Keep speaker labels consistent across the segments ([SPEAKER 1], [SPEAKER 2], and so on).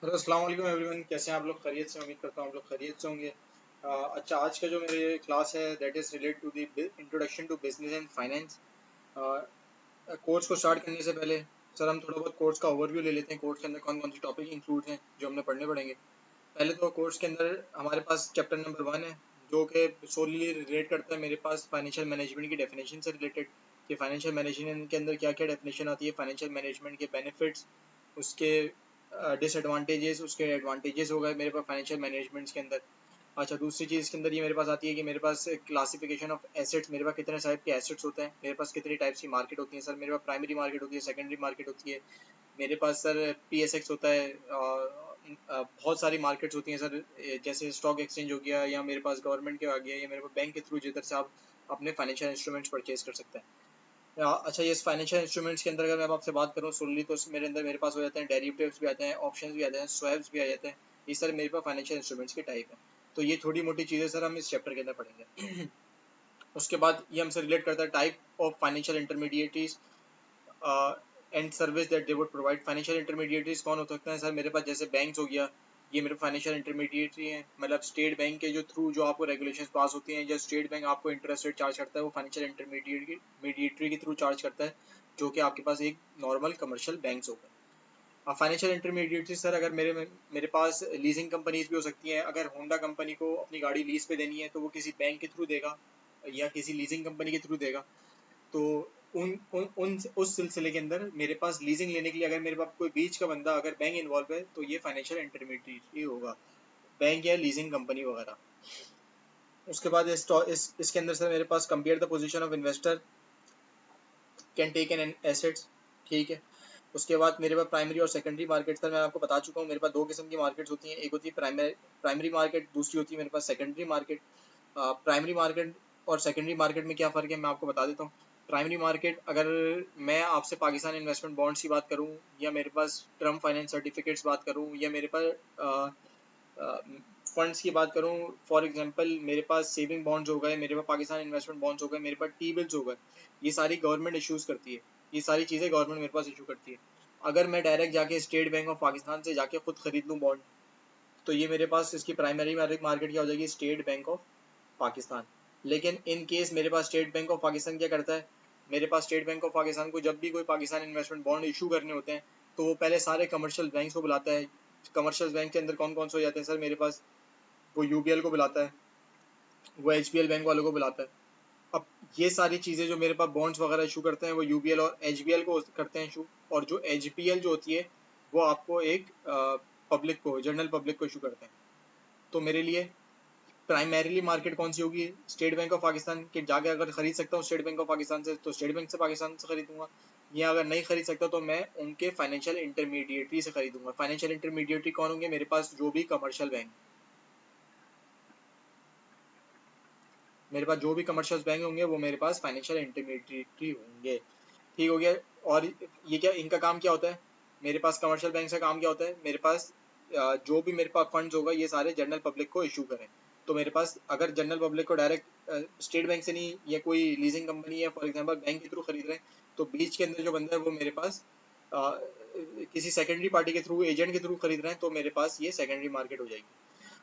[SPEAKER 1] Hello अस्सलाम वालेकुम everyone, कैसे हैं आप लोग? खैरियत से? उम्मीद करता हूँ आप लोग खैरियत से होंगे। अच्छा, आज का जो मेरे क्लास है that is related to the introduction to business and finance. Course को स्टार्ट करने से पहले सर हम थोड़ा बहुत कोर्स का ओवरव्यू ले लेते हैं। कोर्स के अंदर कौन कौन से टॉपिक इंक्लूड हैं जो हमने पढ़ने पड़ेंगे। पहले तो कोर्स के अंदर हमारे पास चैप्टर नंबर 1 है, जो कि सोली रिलेट करता है मेरे पास फाइनेंशियल मैनेजमेंट की डेफिनेशन से रिलेटेड, कि फाइनेंशियल मैनेजमेंट के अंदर क्या क्या डेफिनेशन आती है, फाइनेंशियल मैनेजमेंट के बेनिफिट्स, उसके डिसएडवांटेजेस, उसके एडवांटेजेस हो गए मेरे पास फाइनेंशियल मैनेजमेंट के अंदर। अच्छा, दूसरी चीज़ के अंदर ये मेरे पास आती है कि मेरे पास क्लासिफिकेशन ऑफ एसेट्स, मेरे पास कितने टाइप के एसेट्स होते हैं, मेरे पास कितनी टाइप्स की मार्केट होती है सर। मेरे पास प्राइमरी मार्केट होती है, सेकेंडरी मार्केट होती है, मेरे पास सर PSX होता है। बहुत सारी मार्केट्स होती हैं सर, जैसे स्टॉक एक्सचेंज हो गया, या मेरे पास गवर्नमेंट के आ गया, या मेरे पास बैंक के थ्रू जिधर से आप अपने फाइनेंशियल इंस्ट्रूमेंट्स परचेज कर सकते हैं। अच्छा, ये फाइनेंशियल इंस्ट्रूमेंट्स के अंदर अगर मैं आपसे बात करूँ सोनली, तो मेरे अंदर मेरे पास हो जाते हैं डेरिवेटिव्स भी आते हैं, ऑप्शंस भी आते हैं, स्वैप्स भी आ जाते हैं। ये सर मेरे पास फाइनेंशियल इंस्ट्रूमेंट्स के टाइप है। तो ये थोड़ी मोटी चीज़ें सर हम इस चैप्टर के अंदर पढ़ेंगे। उसके बाद ये हमसे रिलेट करता है type of financial intermediaries and service that they would provide. Financial intermediaries कौन हो सकते हैं सर? मेरे पास जैसे बैंक्स हो गया, ये मेरे फाइनेंशियल इंटरमीडिएटरी हैं। मतलब स्टेट बैंक के जो थ्रू जो आपको रेगुलेशंस पास होती हैं, जो स्टेट बैंक आपको इंटरेस्ट रेट चार्ज करता है, वो फाइनेंशियल इंटरमीडिएटरी के थ्रू चार्ज करता है, जो कि आपके पास एक नॉर्मल कमर्शियल बैंक्स होगा। फाइनेंशियल इंटरमीडिएटरी सर, अगर मेरे पास लीजिंग कंपनीज भी हो सकती हैं। अगर होंडा कंपनी को अपनी गाड़ी लीज पे देनी है तो वो किसी बैंक के थ्रू देगा या किसी लीजिंग कंपनी के थ्रू देगा। तो उन उस सिलसिले के अंदर मेरे पास लीजिंग लेने के लिए अगर मेरे पास कोई बीच का बंदा, अगर बैंक इन्वॉल्व है, तो ये फाइनेंशियल इंटरमीडिएटरी होगा, बैंक या लीजिंग कंपनी वगैरह। उसके बाद इसके अंदर सर मेरे पास compare the position of investor can take an assets, ठीक है। उसके बाद मेरे पास प्राइमरी और सेकेंडरी मार्केट, सर मैं आपको बता चुका हूँ मेरे पास दो किस्म की मार्केट्स होती हैं, एक होती है प्राइमरी मार्केट, दूसरी होती है मेरे पास सेकेंडरी मार्केट। प्राइमरी मार्केट और सेकेंडरी मार्केट में क्या फ़र्क है मैं आपको बता देता हूँ। प्राइमरी मार्केट, अगर मैं आपसे पाकिस्तान इन्वेस्टमेंट बॉन्ड्स की बात करूँ, या मेरे पास टर्म फाइनेंस सर्टिफिकेट्स बात करूँ, या मेरे पास फंड्स की बात करूँ, फॉर एग्जांपल मेरे पास सेविंग बॉन्ड्स हो गए, मेरे पास पाकिस्तान इन्वेस्टमेंट बॉन्ड्स हो गए, मेरे पास टी बिल्स हो गए, ये सारी गवर्नमेंट इशूज़ करती है। ये सारी चीज़ें गवर्नमेंट मेरे पास इशू करती है। अगर मैं डायरेक्ट जाके स्टेट बैंक ऑफ पाकिस्तान से जाके खुद खरीद लूँ बॉन्ड, तो ये मेरे पास इसकी प्राइमरी मार्केट क्या हो जाएगी? State bank of Pakistan. लेकिन इन केस मेरे पास स्टेट बैंक ऑफ पाकिस्तान क्या करता है, मेरे पास स्टेट बैंक ऑफ पाकिस्तान को जब भी कोई पाकिस्तान इन्वेस्टमेंट बॉन्ड इशू करने होते हैं, तो वो पहले सारे कमर्शियल बैंक को बुलाता है। कमर्शियल बैंक के अंदर कौन कौन से हो जाते हैं सर मेरे पास? वो UBL को बुलाता है, वो HBL बैंक वालों को बुलाता है। अब ये सारी चीज़ें जो मेरे पास बॉन्ड्स वगैरह इशू करते हैं, वो UBL और HBL को करते हैं इशू। और जो HBL जो होती है, वो आपको एक पब्लिक को, जनरल पब्लिक को इशू करते हैं। तो मेरे लिए प्राइमरीली मार्केट कौन सी होगी? स्टेट बैंक ऑफ पाकिस्तान के जाके अगर खरीद सकता हूँ स्टेट बैंक ऑफ पाकिस्तान से, तो स्टेट बैंक से पाकिस्तान से खरीदूंगा। या अगर नहीं खरीद सकता तो मैं उनके फाइनेंशियल इंटरमीडिएटरी से खरीदूंगा। फाइनेंशियल इंटरमीडिएटरी कौन होंगे? मेरे पास जो भी कमर्शियल बैंक, मेरे पास जो भी कमर्शियल बैंक होंगे वो मेरे पास फाइनेंशियल इंटरमीडिएटरी होंगे। ठीक हो गया। और ये क्या, इनका काम क्या होता है? मेरे पास कमर्शियल बैंक का काम क्या होता है? मेरे पास जो भी मेरे पास फंड्स होगा, ये सारे जनरल पब्लिक को इशू करें। तो मेरे पास अगर जनरल पब्लिक को डायरेक्ट स्टेट बैंक से नहीं, या कोई लीजिंग कंपनी या फॉर एग्जांपल बैंक के थ्रू खरीद रहे हैं, तो बीच के अंदर जो बंदा है वो मेरे पास किसी सेकेंडरी पार्टी के थ्रू, एजेंट के थ्रू खरीद रहे हैं, तो मेरे पास ये सेकेंडरी मार्केट हो जाएगी।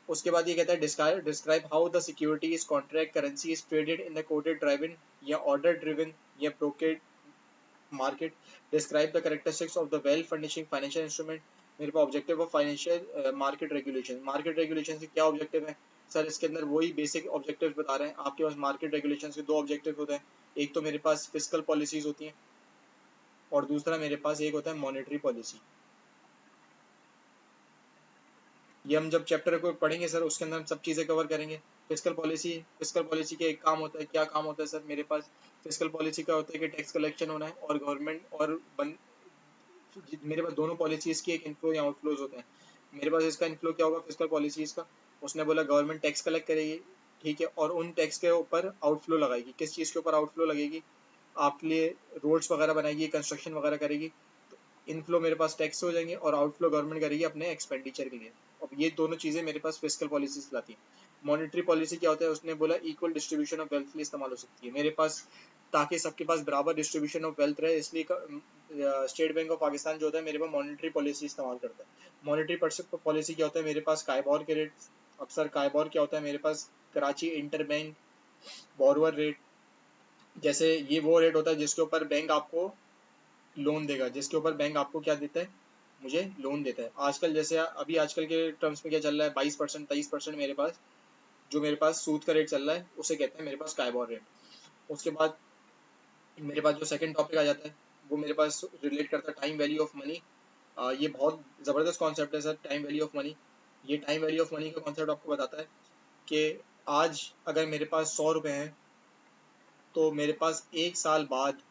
[SPEAKER 1] उसके बाद ये कहता है describe how the securities contract currency is traded in the coded driven या ऑर्डर ड्रिवन या brokered market. Describe the characteristics of the well furnishing financial instrument. मेरे पास objective of financial market regulation, market regulation के क्या objective है sir? इसके अंदर वही बेसिक ऑब्जेक्टिव्स बता रहे हैं। आपके पास मार्केट रेगुलेशन के दो ऑब्जेक्टिव होते हैं, एक तो मेरे पास फिस्कल पॉलिसीज होती हैं, और दूसरा मेरे पास एक होता है मॉनेटरी पॉलिसी। ये हम जब चैप्टर को पढ़ेंगे सर, उसके अंदर हम सब चीज़ें कवर करेंगे। फिस्कल पॉलिसी के एक काम होता है, क्या काम होता है सर मेरे पास? फिस्कल पॉलिसी का होता है कि टैक्स कलेक्शन होना है, और गवर्नमेंट और मेरे पास दोनों पॉलिसीज की एक इनफ्लो या आउटफ्लोज होते हैं। मेरे पास इसका इनफ्लो क्या होगा फिस्कल पॉलिसीज का? उसने बोला गवर्नमेंट टैक्स कलेक्ट करेगी, ठीक है, और उन टैक्स के ऊपर आउटफ्लो लगाएगी। किस चीज़ के ऊपर आउटफ्लो लगेगी? आपके लिए रोड्स वगैरह बनाएगी, कंस्ट्रक्शन वगैरह करेगी। तो इनफ्लो मेरे पास टैक्स से हो जाएंगे, और आउटफ्लो गवर्नमेंट करेगी अपने एक्सपेंडिचर के लिए। अब ये दोनों चीज़ें मेरे पास फिस्कल पॉलिसीज लाती हैं। मॉनेटरी पॉलिसी क्या होता है, उसने बोला इक्वल डिस्ट्रीब्यूशन ऑफ वेल्थ के लिए इस्तेमाल हो सकती है मेरे पास, ताकि सबके पास बराबर डिस्ट्रीब्यूशन ऑफ वेल्थ रहे, इसलिए स्टेट बैंक ऑफ पाकिस्तान जो होता है मेरे पास मॉनेटरी पॉलिसी इस्तेमाल करता है। मॉनेटरी पॉलिसी क्या होता है मेरे पास, काइबोर के रेट। अक्सर काइबोर क्या होता है मेरे पास, Karachi inter bank borrower rate. जैसे ये वो रेट होता है जिसके ऊपर बैंक आपको लोन देगा, जिसके ऊपर बैंक आपको क्या देता है, मुझे लोन देता है। आजकल जैसे अभी आजकल के टर्म्स में क्या चल रहा है, 22% 23% मेरे पास जो मेरे पास सूद का रेट चल रहा है उसे कहते हैं मेरे पास काइबोर रेट। उसके बाद मेरे पास जो सेकंड टॉपिक आ जाता है वो मेरे पास रिलेट करता है टाइम वैल्यू ऑफ मनी। ये बहुत ज़बरदस्त कॉन्सेप्ट है sir, time value of money. ये टाइम वैल्यू ऑफ मनी का कॉन्सेप्ट आपको बताता है कि आज अगर मेरे पास 100 रुपये हैं, तो मेरे पास एक साल बाद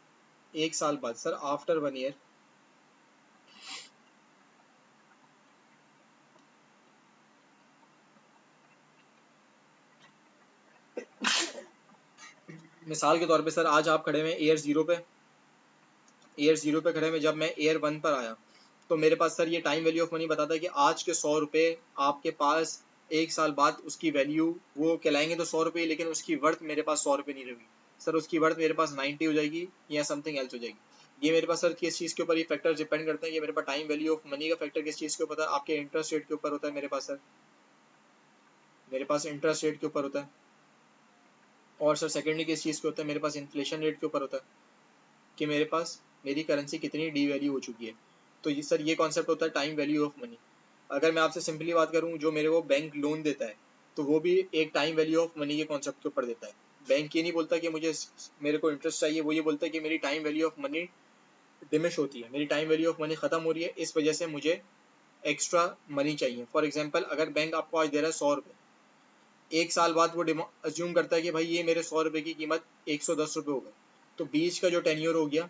[SPEAKER 1] सर, आफ्टर 1 ईयर, मिसाल के तौर पे सर आज आप खड़े हुए एयर 0 पे खड़े हुए, जब मैं एयर 1 पर आया तो मेरे पास सर ये टाइम वैल्यू ऑफ मनी बताता है कि आज के 100 रुपये आपके पास एक साल बाद उसकी वैल्यू वो कहलाएंगे तो 100 रुपये, लेकिन उसकी वर्थ मेरे पास 100 रुपये नहीं रहेगी सर, उसकी वर्थ मेरे पास 90 हो जाएगी या समथिंग एल्स हो जाएगी। ये मेरे पास सर किस चीज़ के ऊपर ये फैक्टर डिपेंड करता है, ये मेरे पास टाइम वैल्यू ऑफ मनी का फैक्टर किस चीज़ के ऊपर होता है, आपके इंटरेस्ट रेट के ऊपर होता है मेरे पास सर, मेरे पास इंटरेस्ट रेट के ऊपर होता है। और सर सेकेंडली किस चीज़ के होता है, मेरे पास इन्फ्लेशन रेट के ऊपर होता है कि मेरे पास मेरी करेंसी कितनी डी वैल्यू हो चुकी है। तो ये सर ये कॉन्सेप्ट होता है टाइम वैल्यू ऑफ मनी। अगर मैं आपसे सिंपली बात करूँ, जो मेरे को बैंक लोन देता है तो वो भी एक टाइम वैल्यू ऑफ मनी के कॉन्सेप्ट के ऊपर देता है। बैंक ये नहीं बोलता कि मुझे मेरे को इंटरेस्ट चाहिए, वो ये बोलता है कि मेरी टाइम वैल्यू ऑफ मनी डिमिश होती है, मेरी टाइम वैल्यू ऑफ मनी खत्म हो रही है, इस वजह से मुझे एक्स्ट्रा मनी चाहिए। फॉर एग्जाम्पल अगर बैंक आपको आज दे रहा है 100 रुपये, एक साल बाद वो अज्यूम करता है कि भाई ये मेरे 100 रुपये की कीमत 110 रुपये हो गई, तो बीच का जो टेन्योर हो गया,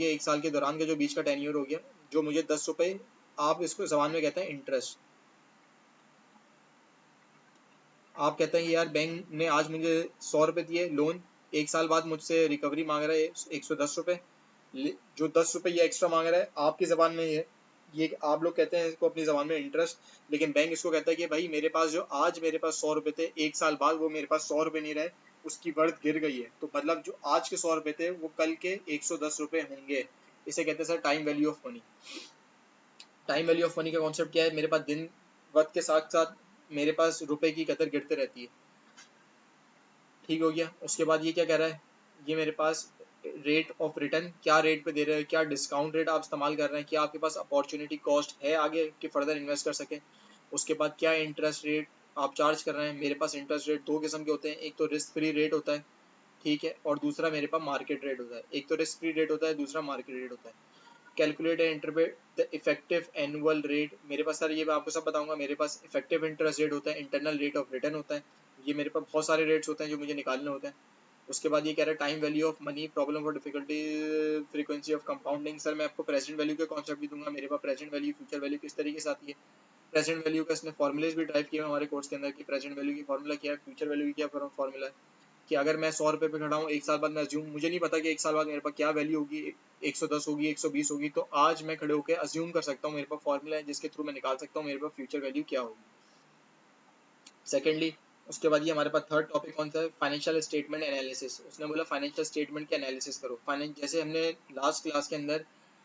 [SPEAKER 1] एक साल के दौरान का जो बीच का टेन्योर हो गया, जो मुझे 10 रुपये, आप इसको जबान में कहते हैं इंटरेस्ट। आप कहते हैं कि यार बैंक ने आज मुझे 100 रुपये दिए लोन, एक साल बाद मुझसे रिकवरी मांग रहा है 110 रुपये, जो 10 रुपये ये एक्स्ट्रा मांग रहा है आपकी जबान में ये आप लोग कहते हैं इसको अपनी जबान में इंटरेस्ट, लेकिन बैंक इसको कहता है कि भाई मेरे पास जो आज मेरे पास 100 रुपये थे, एक साल बाद वो मेरे पास 100 रुपये नहीं रहे, उसकी वर्थ गिर गई है, तो मतलब जो आज के 100 रुपये थे वो कल के 110 रुपये होंगे। इसे कहते हैं sir time value of money. Time value of money का कॉन्सेप्ट क्या है, मेरे पास दिन वक्त के साथ साथ मेरे पास रुपए की कदर गिरते रहती है। ठीक हो गया। उसके बाद ये क्या कह रहा है, ये मेरे पास रेट ऑफ रिटर्न, क्या रेट पे दे रहे हैं, क्या डिस्काउंट रेट आप इस्तेमाल कर रहे हैं, क्या आपके पास अपॉर्चुनिटी कॉस्ट है आगे कि फर्दर इन्वेस्ट कर सकें। उसके बाद क्या इंटरेस्ट रेट आप चार्ज कर रहे हैं। मेरे पास इंटरेस्ट रेट दो किस्म के होते हैं, एक तो रिस्क फ्री रेट होता है, ठीक है, और दूसरा मेरे पास मार्केट रेट होता है। एक तो रिस्क फ्री रेट होता है, दूसरा मार्केट रेट होता है। Calculate and interpret the effective annual rate, मेरे पास सर ये मैं आपको सब बताऊंगा। मेरे पास इफेक्टिव इंटरेस्ट रेट होता है, इंटरनल रेट ऑफ रिटर्न होता है, ये मेरे पास बहुत सारे रेट्स होते हैं जो मुझे निकालने होते हैं। उसके बाद ये कह रहा है time value of money, problem और difficulty, frequency of compounding. Sir मैं आपको प्रेजेंट वैल्यू के कॉन्सेप्ट भी दूंगा, मेरे पास प्रेजेंट वैल्यू फ्यूचर वैल्यू किस तरीके से आती है। प्रेजेंट वैल्यू का इसने फॉर्मुलेज भी ड्राइव किया हमारे कोर्स के अंदर कि प्रेजेंट वैल्यू की फॉर्मूला क्या है, फ्यूचर वैल्यू की क्या फॉर्मूला है। कि अगर मैं 100 रुपये पे खड़ा हूँ, एक साल बाद मैं अज्यूम, मुझे नहीं पता कि एक साल बाद मेरे पास क्या वैल्यू होगी, 110 होगी 120 होगी, तो आज मैं खड़े होकर अज्यूम कर सकता हूँ मेरे पास फॉर्मूला है जिसके थ्रू मैं निकाल सकता हूँ मेरे पास फ्यूचर वैल्यू क्या होगी। सेकेंडली उसके बाद ये हमारे पास थर्ड टॉपिक कौन सा है, फाइनेंशियल स्टेटमेंट एनालिसिस। उसने बोला फाइनेंशियल स्टेटमेंट के एनालिसिस करो। फाइनेंस जैसे हमने लास्ट क्लास के अंदर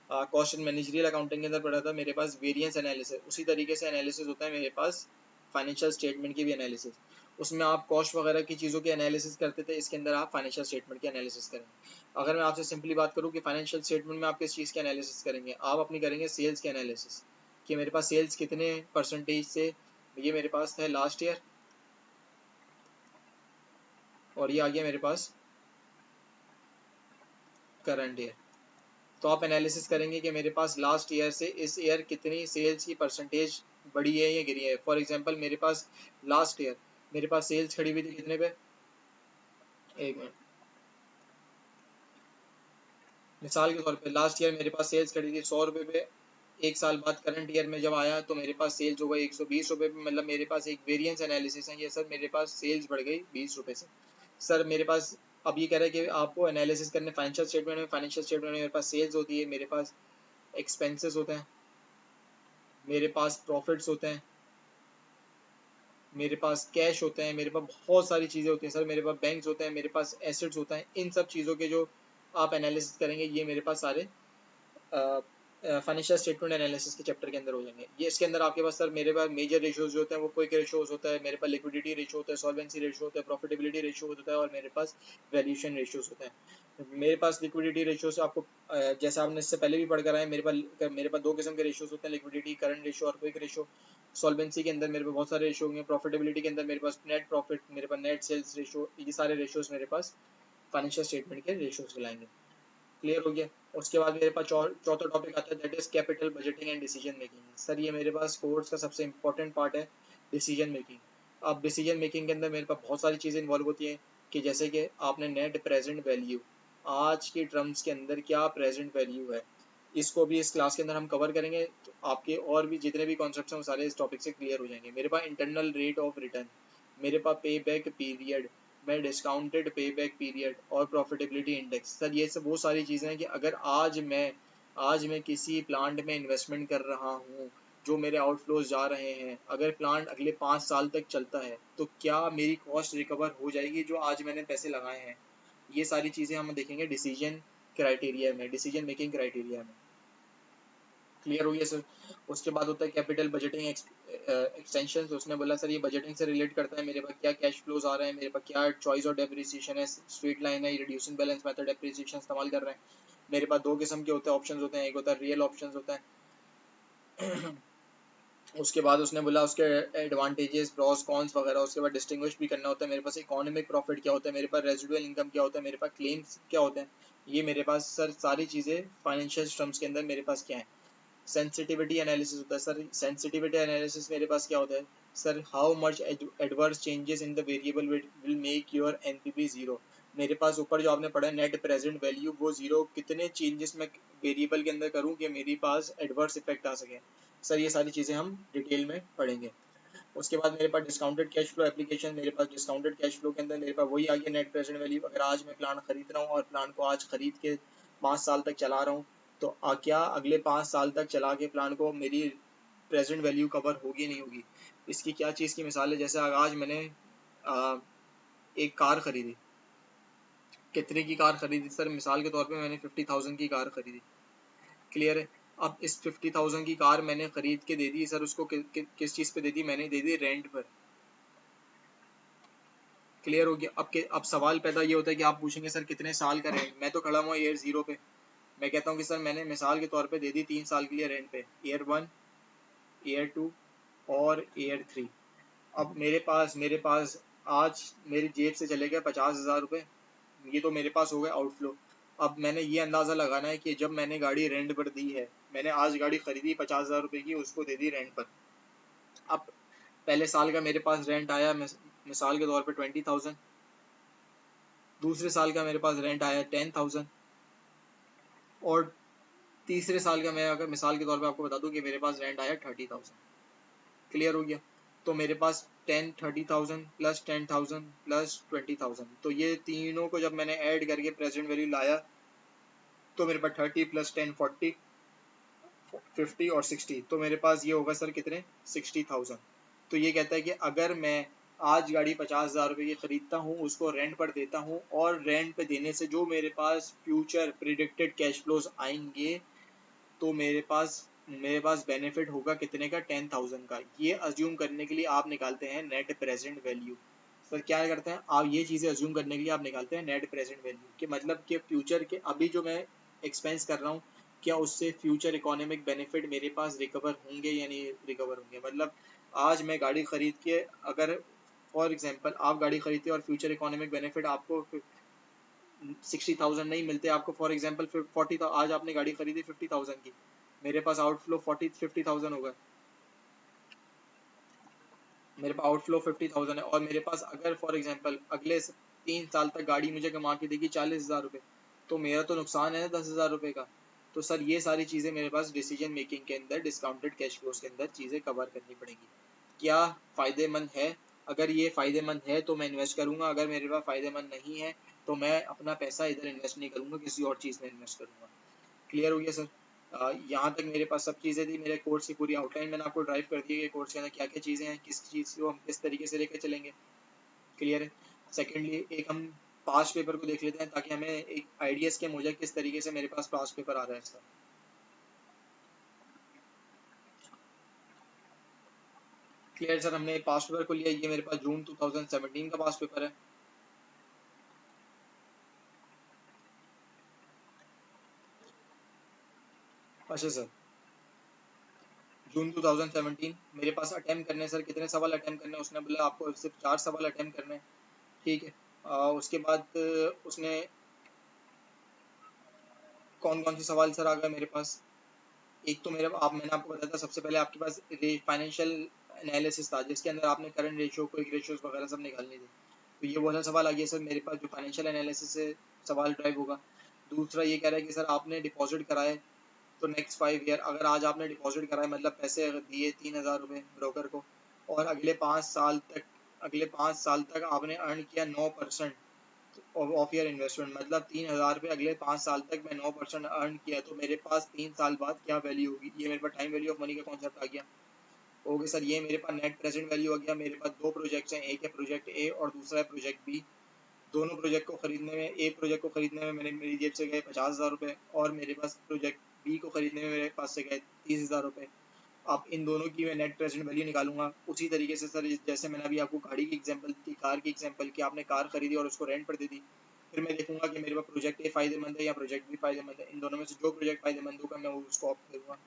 [SPEAKER 1] कॉस्ट एंड मैनेजरियल अकाउंटिंग के अंदर पढ़ा था, मेरे पास वेरिएंस एनालिसिस, उसी तरीके से एनालिसिस होता है मेरे पास फाइनेंशियल स्टेटमेंट की भी एनालिसिस। उसमें आप कॉस्ट वगैरह की चीज़ों की एनालिसिस करते थे, इसके अंदर आप फाइनेंशियल स्टेटमेंट की एनालिसिस करेंगे। अगर मैं आपसे सिंपली बात करूँ कि फाइनेंशियल स्टेटमेंट में आप किस चीज़ की एनालिसिस करेंगे, आप अपनी करेंगे सेल्स की एनालिसिस, कि मेरे पास सेल्स कितने परसेंटेज से, ये मेरे पास है लास्ट ईयर और ये आ गया मेरे पास करंट ईयर। तो आप एनालिसिस करेंगे कि मेरे पास लास्ट ईयर से इस ईयर कितनी सेल्स की परसेंटेज बढ़ी है या गिरी है। फॉर एग्जांपल मेरे पास लास्ट ईयर मेरे पास सेल्स खड़ी हुई थी कितने पे, एक मिनट, मिसाल के तौर पे लास्ट ईयर मेरे पास सेल्स खड़ी थी 100 रुपये पे, एक साल बाद करंट ईयर में जब आया तो मेरे पास सेल्स हो गई 120 रुपये पे, मतलब मेरे पास एक वेरिएंस एनालिसिस है ये सर, मेरे पास सेल्स बढ़ गई 20 रुपये से। सर मेरे पास अब ये कह रहा है कि आपको एनालिसिस करने फाइनेंशियल स्टेटमेंट में, फाइनेंशियल स्टेटमेंट में मेरे पास सेल्स होती है, मेरे पास एक्सपेंसेस होते हैं, मेरे पास प्रॉफिट्स होते हैं, मेरे पास कैश होता है, मेरे पास बहुत सारी चीज़ें होती हैं सर, मेरे पास बैंक्स होते हैं, मेरे पास एसेट्स होता है। इन सब चीज़ों के जो आप एनालिसिस करेंगे ये मेरे पास सारे फाइनेंशियल स्टेटमेंट एनालिसिस के चैप्टर के अंदर हो जाएंगे। ये इसके अंदर आपके पास सर मेरे पास मेजर रेशियोज जो होते हैं वो क्विक रेशियोज होता है, मेरे पास लिक्विडिटी रेशियो होता है, सॉल्वेंसी रेशियो होता है, प्रॉफिटेबिलिटी रेशियो होता है, और मेरे पास वैल्यूएशन रेशियोज होता है। मेरे पास लिक्विडिटी रेशियो से आपको जैसे आपने इससे पहले भी पढ़ कर आए, मेरे पास दो किस्म के रेशियोज होते हैं, लिक्विडिटी करंट रेशियो और क्विक रेशियो। सॉल्वेंसी के अंदर मेरे पास बहुत सारे रेशियो होंगे, प्रॉफिटेबिलिटी के अंदर मेरे पास नेट प्रॉफिट, मेरे पास नेट सेल्स रेशियो, ये सारे रेशियोज मेरे पास फाइनेंशियल स्टेटमेंट के रेशियोज कहलाएंगे। क्लियर हो गया। उसके बाद मेरे पास चौथा टॉपिक आता है, that is capital budgeting and decision making. Sir ये मेरे पास कोर्स का सबसे इंपॉर्टेंट पार्ट है, डिसीजन मेकिंग। अब डिसीजन मेकिंग के अंदर मेरे पास बहुत सारी चीज़ें इन्वॉल्व होती हैं, कि जैसे कि आपने नेट प्रेजेंट वैल्यू, आज के टर्म्स के अंदर क्या प्रेजेंट वैल्यू है, इसको भी इस क्लास के अंदर हम कवर करेंगे। तो आपके और भी जितने भी कॉन्सेप्ट्स हैं वो सारे इस टॉपिक से क्लियर हो जाएंगे। मेरे पास इंटरनल रेट ऑफ रिटर्न, मेरे पास पे बैक पीरियड, मैं डिस्काउंटेड पे बैक पीरियड और प्रॉफिटेबिलिटी इंडेक्स। सर ये सब वो सारी चीज़ें हैं कि अगर आज मैं किसी प्लांट में इन्वेस्टमेंट कर रहा हूँ, जो मेरे आउटफ्लोज जा रहे हैं, अगर प्लांट अगले 5 साल तक चलता है तो क्या मेरी कॉस्ट रिकवर हो जाएगी जो आज मैंने पैसे लगाए हैं। ये सारी चीज़ें हम देखेंगे डिसीजन क्राइटेरिया में, डिसीजन मेकिंग क्राइटेरिया में। क्लियर हुई है सर। उसके बाद होता है कैपिटल बजटिंग एक्सटेंशन। उसने बोला सर ये बजटिंग से रिलेट करता है, मेरे पास क्या कैश फ्लोज आ रहे हैं, मेरे पास क्या चॉइस और डेप्रिसिएशन है, स्ट्रेट लाइन है, रिड्यूसिंग बैलेंस मेथड डेप्रिसिएशन इस्तेमाल कर रहे हैं। मेरे पास दो किस्म के होते हैं ऑप्शंस होते हैं, एक होता है रियल ऑप्शंस होता है। उसके बाद उसने बोला उसके एडवांटेजेस, प्रॉस कॉन्स वगैरह, उसके बाद डिस्टिंग्विश भी करना होता है। मेरे पास इकोनॉमिक प्रॉफिट क्या होता है, मेरे पास रेजिडुअल इनकम क्या होता है, मेरे पास क्लेम्स क्या होते हैं। ये मेरे पास सर सारी चीज़ें फाइनेंशियल टर्म्स के अंदर मेरे पास क्या है। सेंसिटिविटी एनालिसिस होता है सर। सेंसिटिविटी एनालिसिस मेरे पास क्या होता है sir, how much adverse changes in the variable will make your NPV zero. मेरे पास ऊपर जो आपने पढ़ा है नेट प्रेजेंट वैल्यू, वो जीरो कितने चेंजेस मैं वेरिएबल के अंदर करूं कि मेरे पास एडवर्स इफेक्ट आ सके। सर ये सारी चीज़ें हम डिटेल में पढ़ेंगे। उसके बाद मेरे पास डिस्काउंटेड कैश फ्लो एप्लीकेशन, मेरे पास डिस्काउंटेड कैश फ्लो के अंदर मेरे पास वही आ गया नेट प्रेजेंट वैल्यू। अगर आज मैं प्लान खरीद रहा हूँ और प्लान को आज खरीद के 5 साल तक चला रहा हूँ, तो क्या अगले 5 साल तक चला के प्लान को मेरी प्रेजेंट वैल्यू कवर होगी नहीं होगी। इसकी क्या चीज़ की मिसाल है, जैसे आज मैंने एक कार खरीदी। कितने की कार खरीदी सर, मिसाल के तौर पे मैंने 50,000 की कार खरीदी। क्लियर है। अब इस 50,000 की कार मैंने खरीद के दे दी सर, उसको किस चीज़ पे दे दी, मैंने दे दी रेंट पर। क्लियर हो गया। अब सवाल पैदा ये होता है कि आप पूछेंगे सर कितने साल का रेंट। मैं तो खड़ा हुआ ईयर 0 पे, मैं कहता हूँ कि सर मैंने मिसाल के तौर पे दे दी 3 साल के लिए रेंट पे, ईयर 1, ईयर 2 और ईयर 3। अब मेरे पास आज मेरी जेब से चले गए 50,000 रुपये, ये तो मेरे पास हो गया आउटफ्लो। अब मैंने ये अंदाज़ा लगाना है कि जब मैंने गाड़ी रेंट पर दी है, मैंने आज गाड़ी खरीदी 50,000 रुपये की, उसको दे दी रेंट पर। अब पहले साल का मेरे पास रेंट आया मिसाल के तौर पे 20,000, दूसरे साल का मेरे पास रेंट आया 10,000, और तीसरे साल का मैं अगर मिसाल के तौर पे आपको बता दूं कि मेरे पास रेंट आया 30,000। क्लियर हो गया। तो मेरे पास 30,000 प्लस 10,000 प्लस 20,000, तो ये तीनों को जब मैंने ऐड करके प्रेजेंट वैल्यू लाया, तो मेरे पास 30 प्लस 10 40, 50 और 60, तो मेरे पास ये होगा सर कितने, 60,000। तो ये कहता है कि अगर मैं आज गाड़ी 50,000 रुपये की खरीदता हूँ, उसको रेंट पर देता हूँ, और रेंट पे देने से जो मेरे पास फ्यूचर प्रिडिक्टेड कैश फ्लोज आएंगे, तो मेरे पास बेनिफिट होगा कितने का, 10,000 का। ये अज्यूम करने के लिए आप निकालते हैं नेट प्रेजेंट वैल्यू। सर क्या करते हैं आप, ये चीज़ें अज्यूम करने के लिए आप निकालते हैं नेट प्रेजेंट वैल्यू, कि मतलब कि फ्यूचर के अभी जो मैं एक्सपेंस कर रहा हूँ, क्या उससे फ्यूचर इकोनॉमिक बेनिफिट मेरे पास रिकवर होंगे या नहीं रिकवर होंगे। मतलब आज मैं गाड़ी खरीद के, अगर फॉर एग्जांपल आप गाड़ी खरीदते और फ्यूचर इकोनॉमिक बेनिफिट आपको 60,000 नहीं मिलते, आपको फॉर एग्जांपल 40, आज आपने गाड़ी खरीदी 50,000 की, मेरे पास आउटफ्लो 50,000 होगा, मेरे पास आउटफ्लो 50,000 है, और मेरे पास अगर फॉर एग्जांपल अगले 3 साल तक गाड़ी मुझे कमा के देगी 40,000 रुपये, तो मेरा तो नुकसान है 10,000 रुपये का। तो सर ये सारी चीज़ें मेरे पास डिसीजन मेकिंग के अंदर, डिस्काउंटेड कैश फ्लोज के अंदर चीज़ें कवर करनी पड़ेंगी। क्या फ़ायदेमंद है, अगर ये फ़ायदेमंद है तो मैं इन्वेस्ट करूँगा, अगर मेरे पास फ़ायदेमंद नहीं है तो मैं अपना पैसा इधर इन्वेस्ट नहीं करूँगा, किसी और चीज़ में इन्वेस्ट करूँगा। क्लियर हो गया सर। यहाँ तक मेरे पास सब चीज़ें थी, मेरे कोर्स की पूरी आउटलाइन मैंने आपको ड्राइव कर दी है, कोर्स के अंदर क्या क्या चीज़ें हैं, किस चीज़ को हम किस तरीके से लेकर चलेंगे। क्लियर है। सेकेंडली एक हम पास्ट पेपर को देख लेते हैं ताकि हमें एक आइडियाज़ के मुझे किस तरीके से मेरे पास पास्ट पेपर आ रहा है इसका। क्लियर सर, हमने पास्ट पेपर को लिया, ये मेरे पास जून 2017 का पास्ट पेपर है। अच्छा सर, जून 2017 मेरे पास अटेम्प्ट करने सर कितने सवाल अटेम्प्ट करने, उसने बोला आपको सिर्फ 4 सवाल अटेम्प्ट करने हैं। ठीक है। उसके बाद उसने कौन कौन से सवाल सर आ गए मेरे पास। एक तो मेरे आप मैंने आपको बताया था सबसे पहले आपके पास फाइनेंशियल एनालिसिस था जिसके अंदर आपने करंट रेशियो क्विक रेशियोज वगैरह सब निकालने थे। तो ये वाला सवाल आ गया सर मेरे पास जो फाइनेंशियल एनालिसिस से सवाल ड्राइव होगा। दूसरा ये कह रहा है कि सर आपने डिपॉजिट कराए तो नेक्स्ट 5 ईयर, अगर आज आपने डिपॉजिट कराए मतलब पैसे अगर दिए 3,000 रुपये ब्रोकर को, और अगले 5 साल तक आपने अर्न किया 9% ऑफ ईयर इन्वेस्टमेंट, मतलब 3,000 रुपये अगले 5 साल तक मैं 9% अर्न किया, तो मेरे पास 3 साल बाद क्या वैल्यू होगी। ये मेरे पास टाइम वैल्यू ऑफ मनी का कॉन्सेप्ट आ गया। ओके सर, ये मेरे पास नेट प्रेजेंट वैल्यू आ गया। मेरे पास दो प्रोजेक्ट्स हैं, एक है प्रोजेक्ट ए और दूसरा है प्रोजेक्ट बी। दोनों प्रोजेक्ट को खरीदने में, एक प्रोजेक्ट को खरीदने में मैंने मेरी जेब से गए 50,000 रुपये, और मेरे पास प्रोजेक्ट बी को खरीदने में मेरे पास से गए 30,000 रुपये। अब इन दोनों की मैं नेट प्रेजेंट वैल्यू निकालूंगा उसी तरीके से सर, जैसे मैंने अभी आपको गाड़ी की एग्जांपल दी, कार की एग्जांपल की, आपने कार खरीदी और उसको रेंट पर दे दी। फिर मैं देखूंगा कि मेरे पास प्रोजेक्ट ए फायदेमंद है या प्रोजेक्ट बी फायदेमंद है, इन दोनों में से जो प्रोजेक्ट फायदेमंद होगा मैं उसको ऑप्ट करूंगा।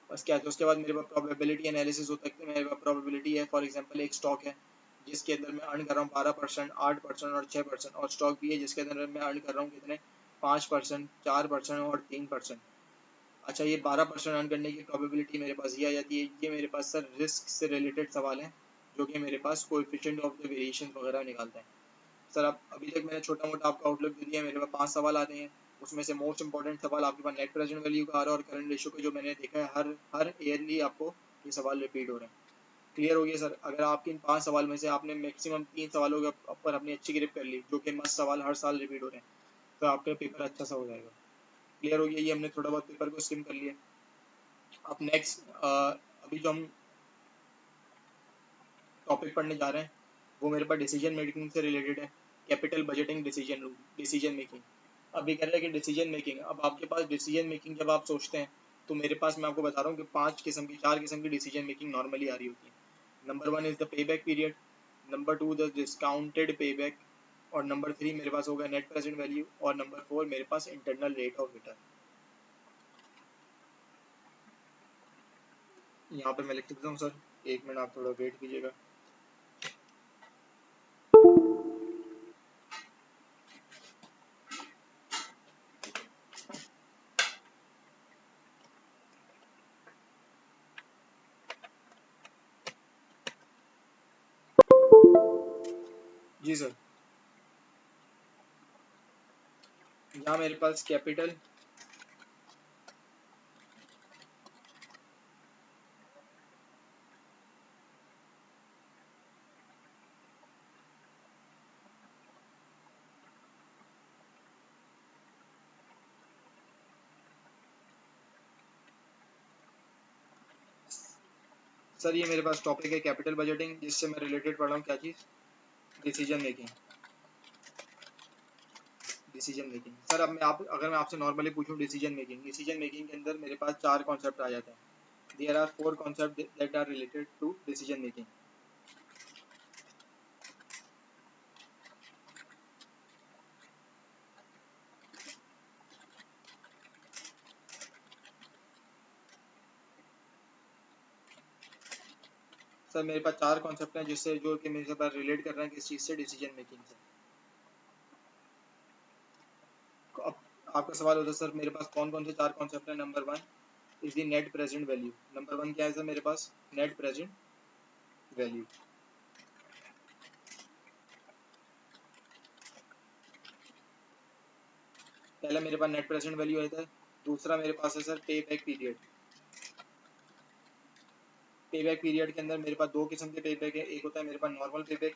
[SPEAKER 1] बस क्या है, तो उसके बाद मेरे पास प्रोबेबिलिटी एनालिसिस होता है। मेरे पास प्रोबेबिलिटी है, फॉर एग्जांपल एक स्टॉक है जिसके अंदर मैं अर्न कर रहा हूँ 12%, 8% और 6%, और स्टॉक भी है जिसके अंदर मैं अर्न कर रहा हूँ कितने, 5%, 4% और 3%। अच्छा, ये 12% अर्न करने की प्रोबेबिलिटी मेरे पास ये आ जाती है। ये मेरे पास सर रिस्क से रिलेटेड सवाल हैं जो कि मेरे पास कोएफिशिएंट ऑफ द वेरिएशन वगैरह निकालते हैं। सर अब अभी तक मैंने छोटा मोटा आपका आउटलुक दे दिया है। मेरे पास 5 सवाल आते हैं, उसमें से मोस्ट इंपॉर्टेंट सवाल आपके पास नेट प्रेजेंट वैल्यू का आ रहा है और करंट रेशियो का, जो मैंने देखा है हर हर ईयरली आपको ये सवाल रिपीट हो रहे हैं। क्लियर हो गया सर। अगर आपके इन 5 सवाल में से आपने मैक्सिमम 3 सवालों के ऊपर अपनी अच्छी ग्रिप कर ली, जो कि मस्त सवाल हर साल रिपीट हो रहे हैं, तो आपका पेपर अच्छा सा हो जाएगा। क्लियर हो गया, ये हमने थोड़ा बहुत पेपर को स्किम कर लिया। अब नेक्स्ट अभी जो हम टॉपिक पढ़ने जा रहे हैं वो मेरे पास डिसीजन मेकिंग से रिलेटेड है। Capital budgeting, decision making. अभी कह रहे हैं कि डिसीजन मेकिंग, अब आपके पास डिसीजन मेकिंग जब आप सोचते हैं तो मेरे पास मैं आपको बता रहा हूँ कि 4 किस्म की डिसीजन मेकिंग नॉर्मली आ रही होती है। Number 1 is the pay back period, number 2 the discounted pay back, और नंबर 3 मेरे पास होगा नेट प्रेजेंट वैल्यू, और नंबर 4 मेरे पास इंटरनल रेट ऑफ रिटर्न। यहाँ पे मैं लिख देता हूँ सर, 1 मिनट आप थोड़ा वेट कीजिएगा। जी सर, यहाँ मेरे पास कैपिटल, सर ये मेरे पास टॉपिक है कैपिटल बजटिंग, जिससे मैं रिलेटेड पढ़ रहा हूँ क्या चीज़, decision making. Decision making sir, अब अगर मैं आपसे नॉर्मली पूछूं डिसीजन मेकिंग के अंदर मेरे पास 4 कॉन्सेप्ट आ जाते हैं। There are 4 concept that are related to decision making. Sir मेरे पास 4 कॉन्सेप्ट हैं जिससे जो कि मेरे पास रिलेट कर रहे हैं किस चीज़ से, डिसीजन मेकिंग से। अब आपका सवाल होता है सर मेरे पास कौन कौन से 4 कॉन्सेप्ट हैं। Number 1 is the net present value. Number 1 क्या है सर मेरे पास, नेट प्रेजेंट वैल्यू। पहला मेरे पास नेट प्रेजेंट वैल्यू आता है। दूसरा मेरे पास है सर पे बैक पीरियड। पे बैक पीरियड के अंदर मेरे पास 2 किस्म के पे बैक है। एक होता है मेरे पास नॉर्मल पे बैक,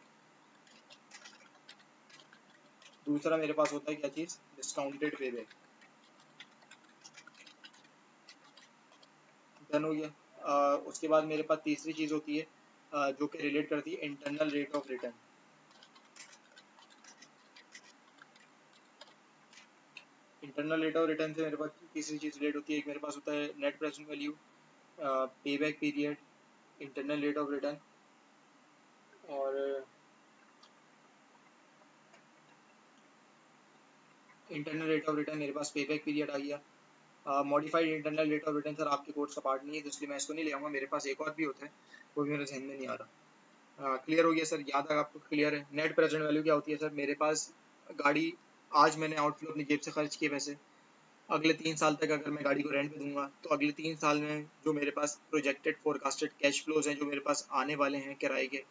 [SPEAKER 1] दूसरा मेरे पास होता है क्या चीज़, डिस्काउंटेड पे बैक। डन हो गया। उसके बाद मेरे पास तीसरी चीज़ होती है जो कि रिलेट करती है internal rate of return. Internal rate of return से मेरे पास तीसरी चीज़ रिलेट होती है। एक मेरे पास होता है नेट प्रेजेंट वैल्यू, पे back period, internal rate of return, और इंटरनल रेट ऑफ रिटर्न मेरे पास पे बैक पीरियड आ गया। Modified internal rate of return sir आपके कोर्स का पार्ट नहीं है, तो इसलिए मैं इसको नहीं ले आऊँगा। मेरे पास एक और भी होता है, वो भी मेरे ध्यान में नहीं आ रहा। क्लियर हो गया सर? यहाँ तक आपको क्लियर है? नेट प्रेजेंट वैल्यू क्या होती है सर? मेरे पास गाड़ी, आज मैंने आउटफ्लो अपनी जेब से खर्च किए पैसे, अगले 3 साल तक अगर मैं गाड़ी को रेंट पे दूंगा तो अगले 3 साल में जो मेरे पास प्रोजेक्टेड फोरकास्टेड कैश फ्लोज हैं जो मेरे पास आने वाले हैं किराए के,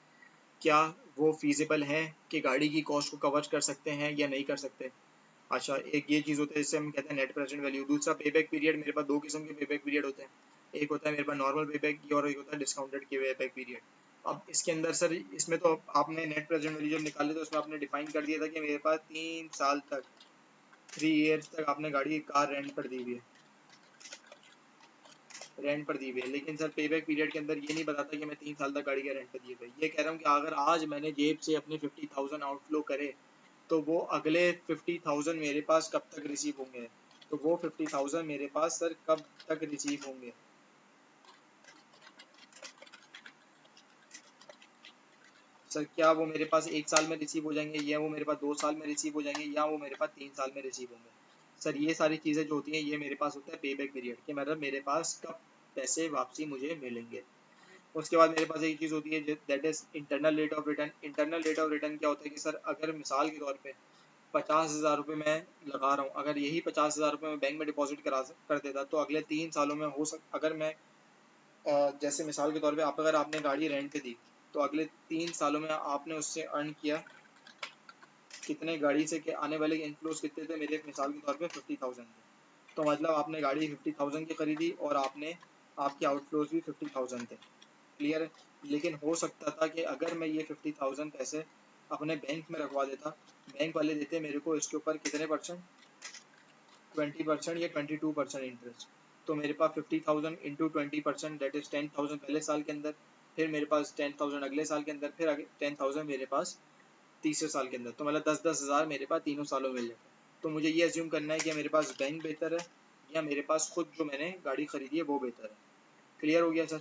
[SPEAKER 1] क्या वो फीजिबल हैं कि गाड़ी की कॉस्ट को कवर कर सकते हैं या नहीं कर सकते। अच्छा, एक ये चीज़ होता है जिससे हम कहते हैं नेट प्रेजेंट वैल्यू। दूसरा पे बैक पीरियड, मेरे पास दो किस्म के पे बैक पीरियड होते हैं। एक होता है मेरे पास नॉर्मल पे बैक और एक होता है डिस्काउंटेड के पे बैक पीरियड। अब इसके अंदर सर, इसमें तो आपने नेट प्रेजेंट वैल्यू जब निकाले तो उसमें आपने डिफाइन कर दिया था कि मेरे पास 3 साल तक, 3 ईयर्स तक आपने गाड़ी की कार रेंट पर दी हुई है, रेंट पर दी हुई है। लेकिन सर पे बैक पीरियड के अंदर ये नहीं बताता कि मैं 3 साल तक गाड़ी का रेंट पर दिए हुए। ये कह रहा हूँ कि अगर आज मैंने जेब से अपने 50,000 आउटफ्लो करे तो वो अगले 50,000 मेरे पास कब तक रिसीव होंगे? तो वो 50,000 मेरे पास सर कब तक रिसीव होंगे? सर क्या वो मेरे पास 1 साल में रिसीव हो जाएंगे, या वो मेरे पास 2 साल में रिसीव हो जाएंगे, या वो मेरे पास 3 साल में रिसीव होंगे? सर ये सारी चीज़ें जो होती हैं ये मेरे पास होता है पे बैक पीरियड, कि मतलब मेरे पास कब पैसे वापसी मुझे मिलेंगे। उसके बाद मेरे पास एक चीज़ होती है that is internal rate of return. Internal rate of return क्या होता है कि सर अगर मिसाल के तौर पे 50,000 रुपये मैं लगा रहा हूँ, अगर यही 50,000 रुपये मैं बैंक में डिपॉजिट कर देता तो अगले 3 सालों में अगर मैं जैसे मिसाल के तौर पे अगर आपने गाड़ी रेंट पे दी तो अगले 3 सालों में आपने उससे अर्न किया कितने, गाड़ी से के आने वाले इनफ्लोज कितने थे मेरे मिसाल के तौर पे 50,000 थे। तो मतलब आपने गाड़ी 50,000 की खरीदी और आपके आउटफ्लोज भी 50,000 थे। क्लियर है? लेकिन हो सकता था कि अगर मैं ये 50,000 पैसे अपने बैंक में रखवा देता, बैंक वाले देते मेरे को इसके ऊपर कितने परसेंट, 20% या 22% इंटरेस्ट। तो मेरे पास 50,000 इंटू 20% दैट इज 10,000 पहले साल के अंदर, फिर मेरे पास 10,000 अगले साल के अंदर, फिर 10,000 मेरे पास तीसरे साल के अंदर। तो मतलब 10,000 मेरे पास तीनों सालों में मिल जाता है। तो मुझे ये अज्यूम करना है कि मेरे पास बैंक बेहतर है या मेरे पास खुद जो मैंने गाड़ी खरीदी है वो बेहतर है। क्लियर हो गया सर?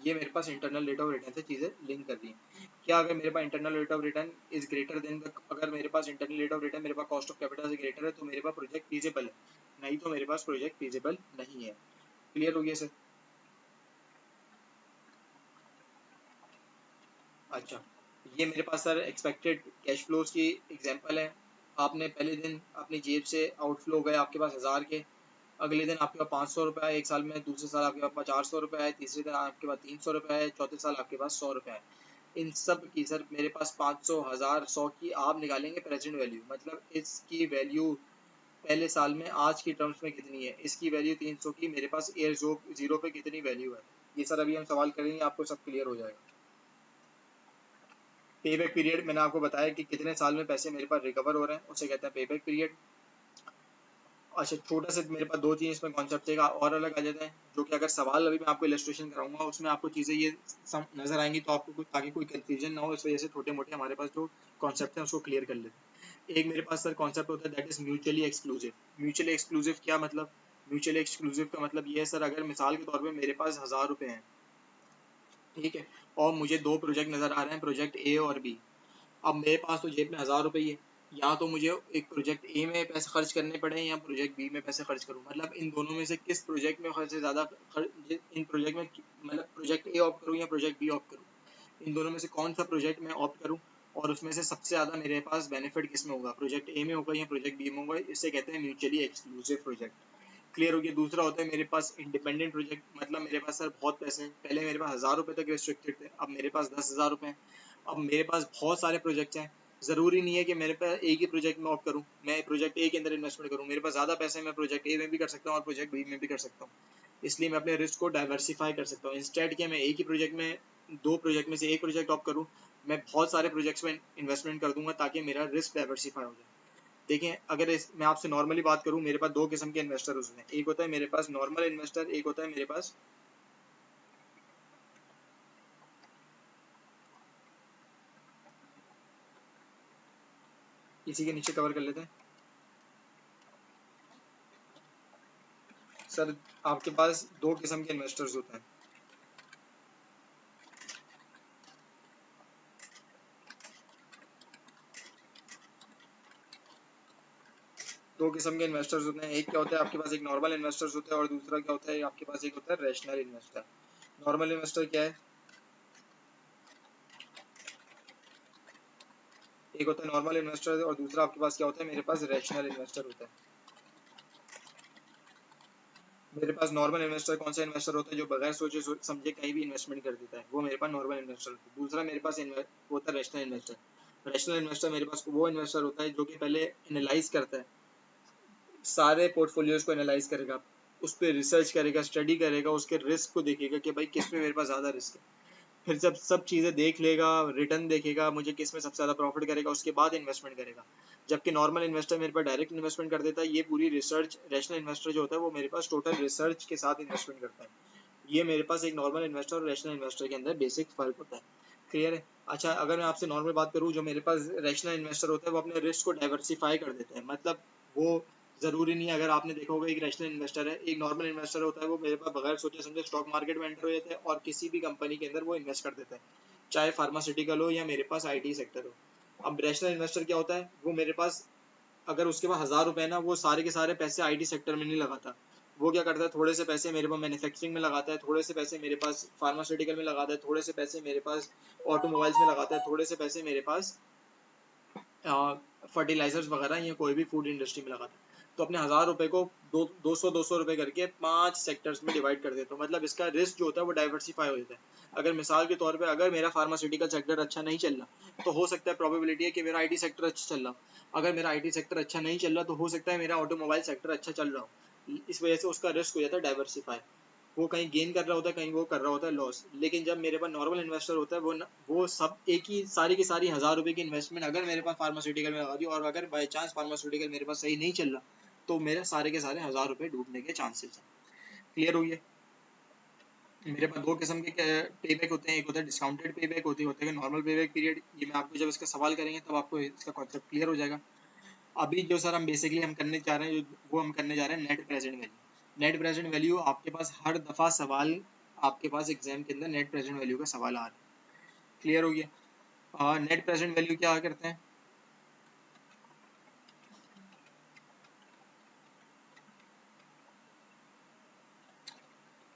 [SPEAKER 1] ये मेरे पास इंटरनल रेट ऑफ रिटर्न से चीज़ें लिंक कर दी हैं। क्या अगर मेरे पास internal rate of return is greater than अगर मेरे पास इंटरनल रेट ऑफ रिटर्न मेरे पास कॉस्ट ऑफ कैपिटल से ग्रेटर है तो मेरे पास प्रोजेक्ट फीजेबल है, नहीं तो मेरे पास प्रोजेक्ट फीजेबल नहीं है। क्लियर हो गया सर? अच्छा, ये मेरे पास सर एक्सपेक्टेड कैश फ्लोज की एग्जांपल है। आपने पहले दिन अपनी जेब से आउटफ्लो गए आपके पास 1,000 के, अगले दिन आपके पास 500 रुपये आए एक साल में, दूसरे साल आपके पास 400 रुपये आए, तीसरे दिन आपके पास 300 रुपये आए, चौथे साल आपके पास 100 रुपये आए। इन सब की सर मेरे पास 500, 1000, 100 की आप निकालेंगे प्रेजेंट वैल्यू, मतलब इसकी वैल्यू पहले साल में आज की टर्म्स में कितनी है, इसकी वैल्यू 300 की मेरे पास एयर जीरो पे कितनी वैल्यू है। ये सर अभी हम सवाल करेंगे, आपको सब क्लियर हो जाएगा। पे बैक पीरियड मैंने आपको बताया कि कितने साल में पैसे मेरे पास रिकवर हो रहे हैं, उसे कहते हैं पे बैक पीरियड। अच्छा, छोटा सा मेरे पास दो चीज़ इसमें कॉन्सेप्ट एक और अलग आ जाते हैं, जो कि अगर सवाल अभी मैं आपको इलस्ट्रेशन कराऊंगा उसमें आपको चीज़ें ये नजर आएंगी, तो आपको ताकि कोई कंफ्यूजन ना हो, इस वजह से छोटे मोटे हमारे पास जो कॉन्सेप्ट हैं उसको क्लियर कर लेते हैं। एक मेरे पास सर कॉन्सेप्ट होता है that is mutually exclusive. Mutually exclusive क्या मतलब? म्यूचुअली एक्सक्लूसिव का मतलब ये है सर, अगर मिसाल के तौर पर मेरे पास 1,000 रुपये हैं, ठीक है, और मुझे दो प्रोजेक्ट नज़र आ रहे हैं, प्रोजेक्ट ए और बी। अब मेरे पास तो जेब में 1,000 रुपये ही है, या तो मुझे एक प्रोजेक्ट ए में पैसे खर्च करने पड़े या प्रोजेक्ट बी में पैसे खर्च करूँ, मतलब इन दोनों में से किस प्रोजेक्ट में खर्च से ज़्यादा इन प्रोजेक्ट में, मतलब प्रोजेक्ट ए ऑप्ट करूँ या प्रोजेक्ट बी ऑप्ट करूँ, इन दोनों में से कौन सा प्रोजेक्ट मैं ऑप्ट करूँ और उसमें से सबसे ज़्यादा मेरे पास बेनिफिट किस में होगा, प्रोजेक्ट ए में होगा या प्रोजेक्ट बी में होगा, इसे कहते हैं म्यूचुअली एक्सक्लूसिव प्रोजेक्ट। क्लियर हो गया? दूसरा होता है मेरे पास इंडिपेंडेंट प्रोजेक्ट, मतलब मेरे पास सर बहुत पैसे हैं, पहले मेरे पास 1,000 रुपये तक रिस्ट्रिक्टेड थे, अब मेरे पास 10,000 रुपये हैं। अब मेरे पास बहुत सारे प्रोजेक्ट्स हैं, ज़रूरी नहीं है कि मेरे पास एक ही प्रोजेक्ट में ऑप्ट करूँ, मैं प्रोजेक्ट ए के अंदर इन्वेस्टमेंट करूँ, मेरे पास ज़्यादा पैसे हैं, मैं प्रोजेक्ट ए में भी कर सकता हूँ और प्रोजेक्ट बी में भी कर सकता हूँ। इसलिए मैं अपने रिस्क को डाइवर्सिफाई कर सकता हूँ, इंस्टेड कि मैं एक ही प्रोजेक्ट में, दो प्रोजेक्ट में से एक प्रोजेक्ट ऑप्ट करूँ, मैं बहुत सारे प्रोजेक्ट्स में इन्वेस्टमेंट कर दूंगा ताकि मेरा रिस्क डाइवर्सिफाई हो जाए। देखें, अगर मैं आपसे नॉर्मली बात करूं, मेरे पास दो किस्म के इन्वेस्टर होते हैं। एक होता है मेरे पास नॉर्मल इन्वेस्टर, एक होता है मेरे पास इसी के नीचे कवर कर लेते हैं सर। आपके पास दो किस्म के इन्वेस्टर्स होते हैं। दो किस्म के इन्वेस्टर्स होते हैं। एक क्या होता है, आपके पास एक नॉर्मल इन्वेस्टर्स होते हैं, और दूसरा क्या होता है, आपके पास एक होता है रैशनल इन्वेस्टर। नॉर्मल इन्वेस्टर क्या है, एक होता है नॉर्मल इन्वेस्टर, और दूसरा आपके पास क्या होता है, मेरे पास रैशनल इन्वेस्टर होता है। मेरे पास नॉर्मल इन्वेस्टर कौन सा इन्वेस्टर होता है, जो बगैर सोचे समझे कहीं भी इन्वेस्टमेंट कर देता है, वो मेरे पास नॉर्मल इन्वेस्टर होता है। दूसरा मेरे पास होता है रैशनल इन्वेस्टर। रैशनल इन्वेस्टर मेरे पास वो इन्वेस्टर होता है जो कि पहले एनालाइज करता है, सारे पोर्टफोलियोज को एनालाइज करेगा, उस पर रिसर्च करेगा, स्टडी करेगा, उसके रिस्क को देखेगा कि भाई किस में मेरे पास ज़्यादा रिस्क है। फिर जब सब चीज़ें देख लेगा, रिटर्न देखेगा, मुझे किस में सबसे ज़्यादा प्रॉफिट करेगा, उसके बाद इन्वेस्टमेंट करेगा। जबकि नॉर्मल इन्वेस्टर मेरे पास डायरेक्ट इन्वेस्टमेंट कर देता है। ये पूरी रिसर्च, रैशनल इन्वेस्टर जो होता है वो मेरे पास टोटल रिसर्च के साथ इन्वेस्टमेंट करता है। ये मेरे पास एक नॉर्मल इन्वेस्टर और रैशनल इन्वेस्टर के अंदर बेसिक फर्क होता है। क्लियर है? अच्छा, अगर मैं आपसे नॉर्मल बात करूँ, जो मेरे पास रैशनल इन्वेस्टर होता है वो अपने रिस्क को डाइवर्सिफाई कर देते हैं। मतलब वो जरूरी नहीं है, अगर आपने देखा होगा एक रैशनल इन्वेस्टर है, एक नॉर्मल इन्वेस्टर होता है, वो मेरे पास बगैर सोचे समझे स्टॉक मार्केट में एंटर हो जाते हैं और किसी भी कंपनी के अंदर वो इन्वेस्ट कर देते हैं, चाहे फार्मास्यूटिकल हो या मेरे पास आईटी सेक्टर हो। अब रैशनल इन्वेस्टर क्या होता है, वो मेरे पास अगर उसके पास 1000 रुपए ना, वो सारे के सारे पैसे आईटी सेक्टर में नहीं लगाता। वो क्या करता है, थोड़े से पैसे मेरे पास मैन्युफैक्चरिंग में लगाता है, थोड़े से पैसे मेरे पास फार्मास्यूटिकल में लगाता है, थोड़े से पैसे मेरे पास ऑटोमोबाइल्स में लगाता है, थोड़े से पैसे मेरे पास फर्टिलाइजर्स वगैरह या कोई भी फूड इंडस्ट्री में लगाता है। तो अपने 1000 रुपए को 200 रुपए करके 5 सेक्टर्स में डिवाइड कर देता हूँ। मतलब इसका रिस्क जो होता है वो डाइवर्सिफाई हो जाता है। अगर मिसाल के तौर पे अगर मेरा फार्मास्यूटिकल सेक्टर अच्छा नहीं चल रहा, तो हो सकता है प्रोबेबिलिटी है कि मेरा आईटी सेक्टर अच्छा चल रहा। अगर मेरा आईटी सेक्टर अच्छा नहीं चल रहा, तो हो सकता है मेरा ऑटोमोबाइल सेक्टर अच्छा चल रहा हो। इस वजह से उसका रिस्क हो जाता है डाइवर्सिफाई। वो कहीं गेन कर रहा होता है, कहीं वो कर रहा होता है लॉस। लेकिन जब मेरे पास नॉर्मल इन्वेस्टर होता है, वो सब एक ही सारी की सारी 1000 रुपए की इन्वेस्टमेंट अगर मेरे पास फार्मास्यूटिकल में लगा दी, और अगर बाई चांस फार्मास्यूटिकल मेरे पास सही नहीं चल रहा, तो मेरे सारे के सारे 1000 रुपए डूबने के चांसेस हैं। क्लियर हुई है? मेरे पास दो किस्म के पे बैक होते हैं, एक होता है डिस्काउंटेड पे बैक, होते हैं नॉर्मल पे बैक पीरियड। ये मैं आपको जब इसका सवाल करेंगे तब आपको इसका कॉन्सेप्ट क्लियर हो जाएगा। अभी जो सर हम बेसिकली हम करने जा रहे हैं, वो हम करने जा रहे हैं net present value. Net present value आपके पास हर दफ़ा सवाल, आपके पास एग्जाम के अंदर नेट प्रेजेंट वैल्यू का सवाल आ रहा है। क्लियर हो गया? नेट प्रेजेंट वैल्यू क्या करते हैं?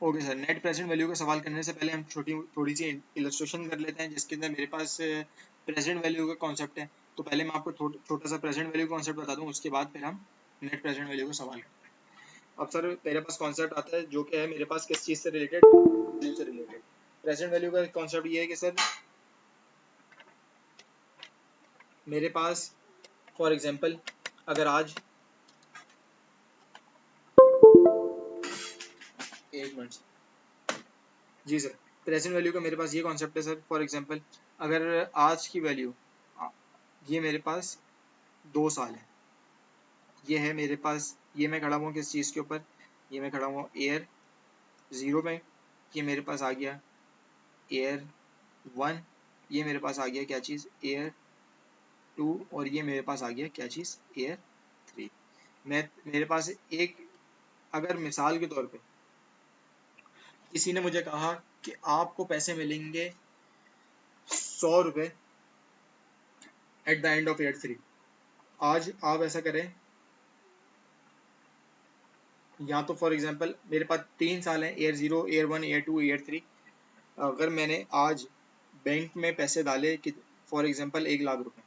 [SPEAKER 1] Okay sir, net present value का सवाल करने से पहले हम थोड़ी सी इलस्ट्रेशन कर लेते हैं, जिसके अंदर मेरे पास प्रेजेंट वैल्यू का कॉन्सेप्ट है। तो पहले मैं आपको छोटा सा प्रेजेंट वैल्यू कॉन्सेप्ट बता दूं, उसके बाद फिर हम नेट प्रेजेंट वैल्यू का सवाल करते हैं। अब सर मेरे पास कॉन्सेप्ट आता है जो कि है मेरे पास किस चीज़ से रिलेटेड, वैल्यू से रिलेटेड। प्रेजेंट वैल्यू का कॉन्सेप्ट ये है कि सर मेरे पास फॉर एग्जांपल अगर आज, एक मिनट जी सर, प्रेजेंट वैल्यू का मेरे पास ये कॉन्सेप्ट है सर। फॉर एग्जांपल अगर आज की वैल्यू, ये मेरे पास 2 साल है, ये है मेरे पास, ये मैं खड़ा हुआ किस चीज़ के ऊपर, ये मैं खड़ा हुआ एयर 0 में, ये मेरे पास आ गया एयर 1, ये मेरे पास आ गया क्या चीज़, एयर 2, और ये मेरे पास आ गया क्या चीज़, एयर 3। मेरे पास एक, अगर मिसाल के तौर पे किसी ने मुझे कहा कि आपको पैसे मिलेंगे 100 रुपये eight the end of air 3, आज आप ऐसा करें, या तो फॉर एग्जांपल मेरे पास 3 साल हैं, एयर 0, एयर 1, एयर 2, एयर 3। अगर मैंने आज बैंक में पैसे डाले कि फॉर एग्जांपल 1 लाख रुपए,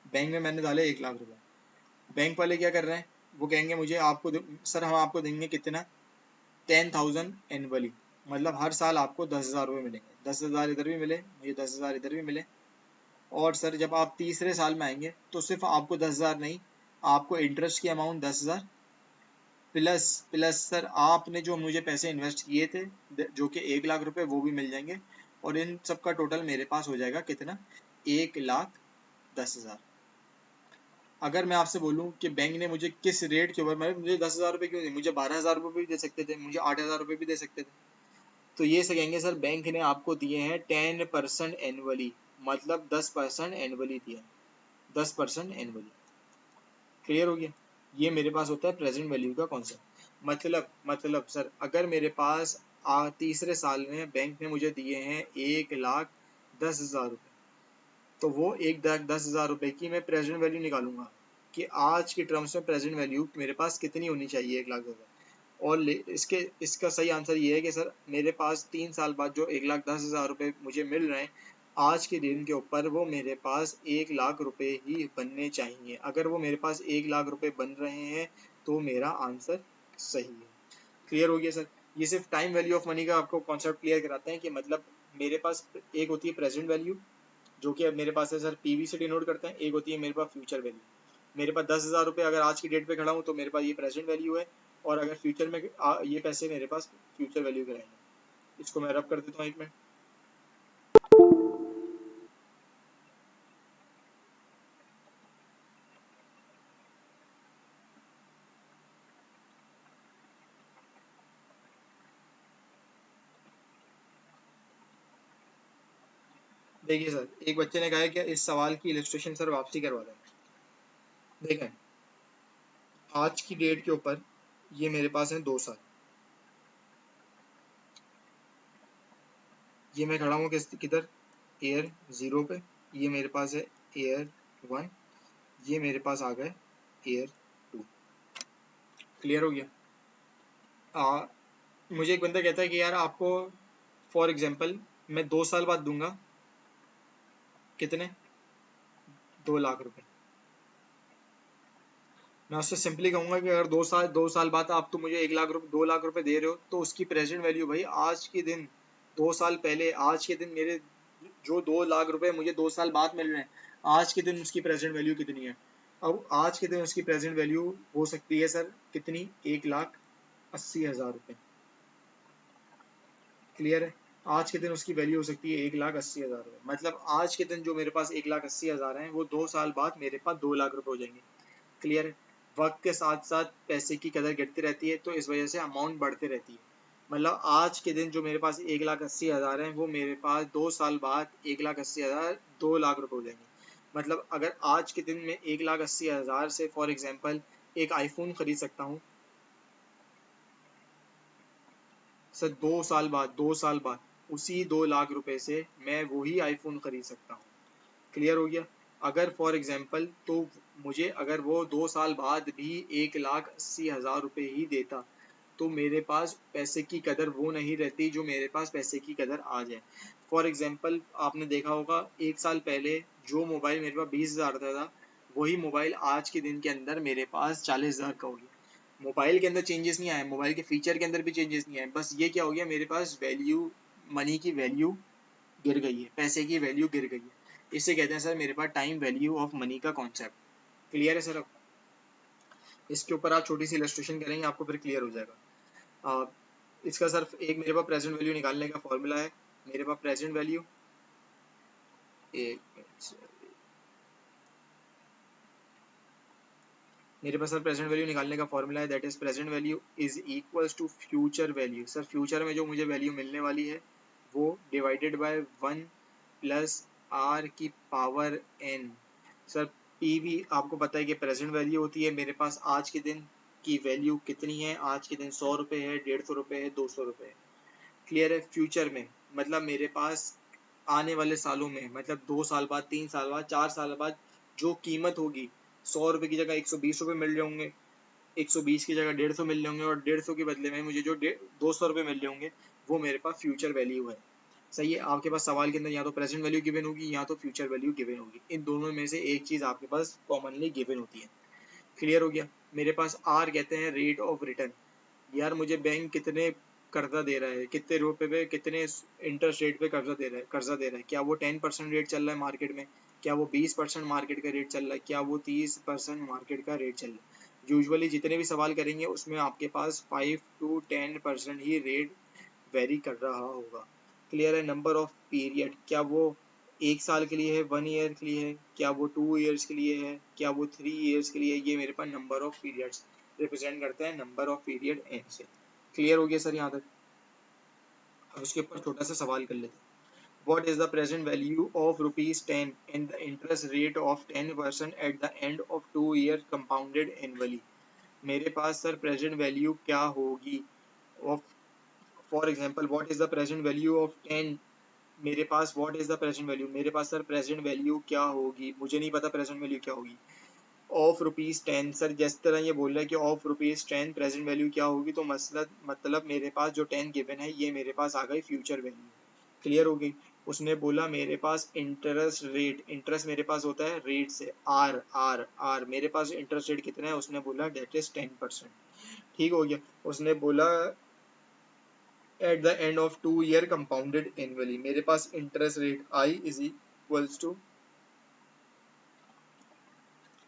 [SPEAKER 1] बैंक में मैंने डाले 1 लाख रुपए, बैंक वाले क्या कर रहे हैं, वो कहेंगे मुझे आपको सर हम आपको देंगे कितना, 10,000 एनुअली, मतलब हर साल आपको 10,000 रुपये मिलेंगे। 10,000 इधर भी मिले, मुझे 10,000 इधर भी मिले। और सर जब आप तीसरे साल में आएंगे तो सिर्फ आपको 10,000 नहीं, आपको इंटरेस्ट की अमाउंट 10,000 प्लस प्लस सर आपने जो मुझे पैसे इन्वेस्ट किए थे जो कि 1 लाख रुपए, वो भी मिल जाएंगे। और इन सब का टोटल मेरे पास हो जाएगा कितना, 1,20,000 10,000। अगर मैं आपसे बोलूं कि बैंक ने मुझे किस रेट के ऊपर, मतलब मुझे 10,000 रुपये क्यों नहीं, मुझे 12,000 रुपये भी दे सकते थे, मुझे 8,000 रुपये भी दे सकते थे। तो ये से कहेंगे सर बैंक ने आपको दिए हैं 10% एनुअली, मतलब 10% एनुअली दिया, 10% एनुअली। क्लियर हो गया? ये मेरे पास होता है प्रेजेंट वैल्यू का कॉन्सेप्ट। मतलब सर अगर मेरे पास तीसरे साल में बैंक ने मुझे दिए हैं 1,10,000 रुपये, तो वो 1,10,000 रुपये की मैं प्रेजेंट वैल्यू निकालूंगा कि आज की टर्म्स में प्रेजेंट वैल्यू मेरे पास कितनी होनी चाहिए 1,10,000। और इसका सही आंसर ये है कि सर मेरे पास 3 साल बाद जो 1,10,000 रुपये मुझे मिल रहे हैं आज के दिन के ऊपर, वो मेरे पास 1,00,000 रुपये ही बनने चाहिए। अगर वो मेरे पास 1,00,000 रुपये बन रहे हैं तो मेरा आंसर सही है। क्लियर हो गया सर? ये सिर्फ टाइम वैल्यू ऑफ मनी का आपको कॉन्सेप्ट क्लियर कराते हैं कि मतलब मेरे पास एक होती है प्रेजेंट वैल्यू जो कि अब मेरे पास है सर पीवी से डिनोट करते हैं, एक होती है मेरे पास फ्यूचर वैल्यू। मेरे पास 10,000 रुपये अगर आज की डेट पे खड़ा हूँ तो मेरे पास ये प्रेजेंट वैल्यू है, और अगर फ्यूचर में ये पैसे मेरे पास फ्यूचर वैल्यू के रहेंगे। इसको मैं रब कर देता हूँ 1 मिनट। देखिए सर, एक बच्चे ने कहा है कि इस सवाल की इलस्ट्रेशन सर वापसी करवा दें। देखें, आज की डेट के ऊपर ये मेरे पास है 2 साल, ये मैं खड़ा हूँ किधर, एयर 0 पे, ये मेरे पास है एयर 1, ये मेरे पास आ गए एयर 2। क्लियर हो गया? मुझे एक बंदा कहता है कि यार आपको फॉर एग्जांपल मैं 2 साल बाद दूंगा कितने, 2,00,000 रुपए। मैं उससे सिंपली कहूंगा कि अगर 2 साल बाद आप तो मुझे 1,00,000 रुपये 2,00,000 रुपए दे रहे हो, तो उसकी प्रेजेंट वैल्यू भाई आज के दिन 2 साल पहले आज के दिन मेरे जो 2,00,000 रुपए मुझे 2 साल बाद मिल रहे हैं, आज के दिन उसकी प्रेजेंट वैल्यू कितनी है? अब आज के दिन उसकी प्रेजेंट वैल्यू हो सकती है सर कितनी, 1,80,000 रुपये। क्लियर है? आज के दिन उसकी वैल्यू हो सकती है 1,80,000 रुपये। मतलब आज के दिन जो मेरे पास 1,80,000 हैं वो 2 साल बाद मेरे पास 2,00,000 रुपये हो जाएंगे। क्लियर है? वक्त के साथ साथ पैसे की कदर गिरती रहती है, तो इस वजह से अमाउंट बढ़ती रहती है। मतलब आज के दिन जो मेरे पास 1,80,000 हैं वो मेरे पास 2 साल बाद 1,80,000 2,00,000 रुपये हो जाएंगे। मतलब अगर आज के दिन में 1,80,000 से फॉर एग्जाम्पल एक आईफोन खरीद सकता हूँ सर, 2 साल बाद उसी 2,00,000 रुपए से मैं वही आईफोन खरीद सकता हूँ। क्लियर हो गया? अगर फॉर एग्जाम्पल तो मुझे अगर वो 2 साल बाद भी 1,80,000 रुपये ही देता तो मेरे पास पैसे की कदर वो नहीं रहती जो मेरे पास पैसे की कदर आज है। फॉर एग्जाम्पल आपने देखा होगा 1 साल पहले जो मोबाइल मेरे पास 20,000 का था, वही मोबाइल आज के दिन के अंदर मेरे पास 40,000 का हो गया। मोबाइल के अंदर चेंजेस नहीं आए, मोबाइल के फीचर के अंदर भी चेंजेस नहीं आए, बस ये क्या हो गया, मेरे पास वैल्यू, मनी की वैल्यू गिर गई है, पैसे की वैल्यू गिर गई है। इसे कहते हैं सर मेरे पास टाइम वैल्यू ऑफ मनी का कॉन्सेप्ट। क्लियर है सर? अब इसके ऊपर आप छोटी सी इलस्ट्रेशन करेंगे आपको फिर क्लियर हो जाएगा। इसका सर एक मेरे पास प्रेजेंट वैल्यू निकालने का फॉर्मूला है। मेरे पास प्रेजेंट वैल्यू मेरे पास सर प्रेजेंट वैल्यू निकालने का फॉर्मूला है, that is present value is equals to future value. Sir future में जो मुझे वैल्यू मिलने वाली है वो डिवाइडेड बाय 1 प्लस आर की पावर एन। सर पीवी आपको पता है कि प्रेजेंट वैल्यू होती है, मेरे पास आज के दिन की वैल्यू कितनी है, आज के दिन 100 रुपये है, 150 रुपये है, 200 रुपये है। क्लियर है? फ्यूचर में मतलब मेरे पास आने वाले सालों में, मतलब 2 साल बाद, 3 साल बाद, 4 साल बाद जो कीमत होगी, 100 रुपये की जगह 120 रुपये मिल रहे होंगे, 120 की जगह 150 मिल रहे होंगे, और 150 के बदले में मुझे जो 200 रुपये मिल रहे होंगे वो मेरे पास फ्यूचर वैल्यू है। सही है? आपके पास सवाल के अंदर या तो प्रेजेंट वैल्यू गिवन होगी या तो फ्यूचर वैल्यू गिवन होगी, इन दोनों में से एक चीज आपके पास कॉमनली गिवन होती है। क्लियर हो गया? मेरे पास आर कहते हैं रेट ऑफ रिटर्न। यार मुझे बैंक कितने कर्जा दे रहा है, कितने रुपए पे, कितने इंटरेस्ट रेट पे कर्जा दे रहा है, क्या वो 10% रेट चल रहा है मार्केट में, क्या वो 20% मार्केट का रेट चल रहा है, क्या वो 30% मार्केट का रेट चल रहा है? यूजुअली जितने भी सवाल करेंगे उसमें आपके पास 5 to 10% ही रेट वेरी कर रहा होगा। क्लियर है? नंबर ऑफ पीरियड, क्या वो 1 साल के लिए है, 1 ईयर के लिए है, क्या वो 2 ईयर्स के लिए है, क्या वो 3 ईयर्स के लिए है, ये मेरे पास नंबर ऑफ पीरियड्स रिप्रेजेंट करता है नंबर ऑफ पीरियड एन से। क्लियर हो गया सर यहाँ तक? अब उसके ऊपर छोटा सा सवाल कर लेते हैं। What is the present value of rupees 10 and the interest rate of 10% at the end of 2 years compounded annually? मेरे पास सर प्रेजेंट वैल्यू क्या होगी of, for example what is the present value of 10, मेरे पास what is the present value, मेरे पास sir present value क्या होगी, मुझे नहीं पता प्रेजेंट वैल्यू क्या होगी ऑफ रुपीज 10। सर जिस तरह ये बोल रहा है कि ऑफ रुपीज 10 प्रेजेंट वैल्यू क्या होगी, तो मतलब मेरे पास जो 10 गिवन है ये मेरे पास आ गई फ्यूचर वैल्यू। क्लियर हो गई? उसने बोला मेरे पास इंटरेस्ट रेट, इंटरेस्ट मेरे पास होता है रेट से, आर आर आर, मेरे पास इंटरेस्ट रेट कितना है, उसने बोला डेट इज 10%। ठीक हो गया? उसने बोला at the end of 2 year compounded annually, मेरे पास interest rate I is equals to,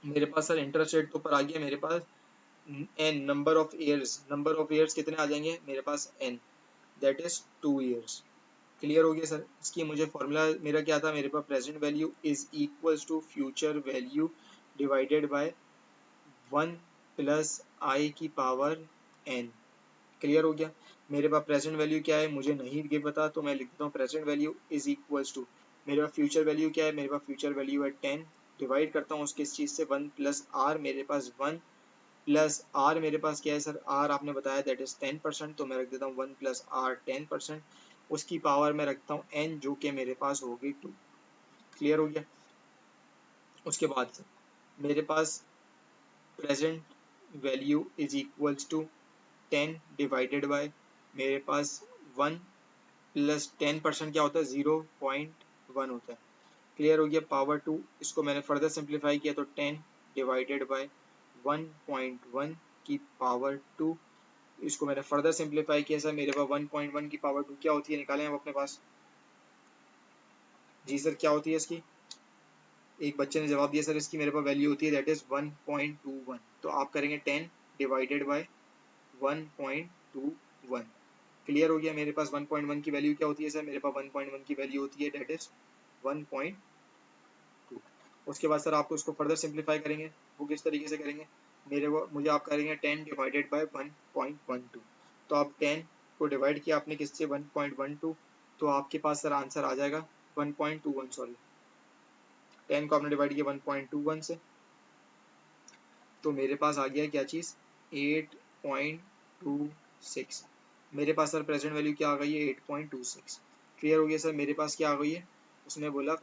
[SPEAKER 1] मेरे पास सर इंटरेस्ट रेट तो ऊपर आ गया, मेरे पास n number of years, number of years कितने आ जाएंगे मेरे पास n, that is 2 years. Clear हो गया सर? इसकी मुझे फॉर्मूला मेरा क्या था, मेरे पास present value is equals to future value divided by 1 plus I की पावर एन। क्लियर हो गया? मेरे पास प्रेजेंट वैल्यू क्या है मुझे नहीं पता, तो मैं लिख देता हूँ present value is equals to, मेरे पास फ्यूचर वैल्यू क्या है, मेरे पास फ्यूचर वैल्यू है 10, डिवाइड करता हूँ उसके चीज से 1 प्लस आर, मेरे पास 1 प्लस आर, मेरे पास क्या है सर, आर आपने बताया दैट इज 10%, तो मैं रख देता हूँ 1 प्लस आर 10%, उसकी पावर में रखता हूँ एन जो कि मेरे पास होगी 2। क्लियर हो गया? उसके बाद से मेरे पास present value is equals to 10 divided by, मेरे पास 1 प्लस 10% क्या होता है 0.1 होता है। क्लियर हो गया? पावर 2, इसको मैंने फर्दर सिंप्लीफाई किया तो 10 डिवाइडेड बाय 1.1 की पावर 2, इसको मैंने फर्दर सिंप्लीफाई किया सर, मेरे पास 1.1 की पावर 2 क्या होती है, निकालें हम अपने पास। जी सर क्या होती है इसकी? एक बच्चे ने जवाब दिया सर इसकी मेरे पास वैल्यू होती है दैट इज 1.21, तो आप करेंगे 10 डिवाइडेड बाय 1.21। क्लियर हो गया? मेरे पास 1.1 की वैल्यू क्या होती है सर, मेरे पास 1.1 की वैल्यू होती है दैट इज 1.2। उसके बाद सर आपको इसको फर्दर सिंप्लीफाई करेंगे, वो किस तरीके से करेंगे, मुझे आप करेंगे 10 डिवाइडेड बाय 1.12, तो आप 10 को डिवाइड किया आपने किससे 1.12, तो आपके पास सर आंसर आ जाएगा 1.21, सॉरी 10 को आपने डिवाइड किया 1.21 से, तो मेरे पास आ गया क्या चीज़ 8.26। मेरे पास सर प्रेजेंट वैल्यू क्या आ गई है 8.26। क्लियर हो गया सर? मेरे पास क्या आ गई है, उसने बोला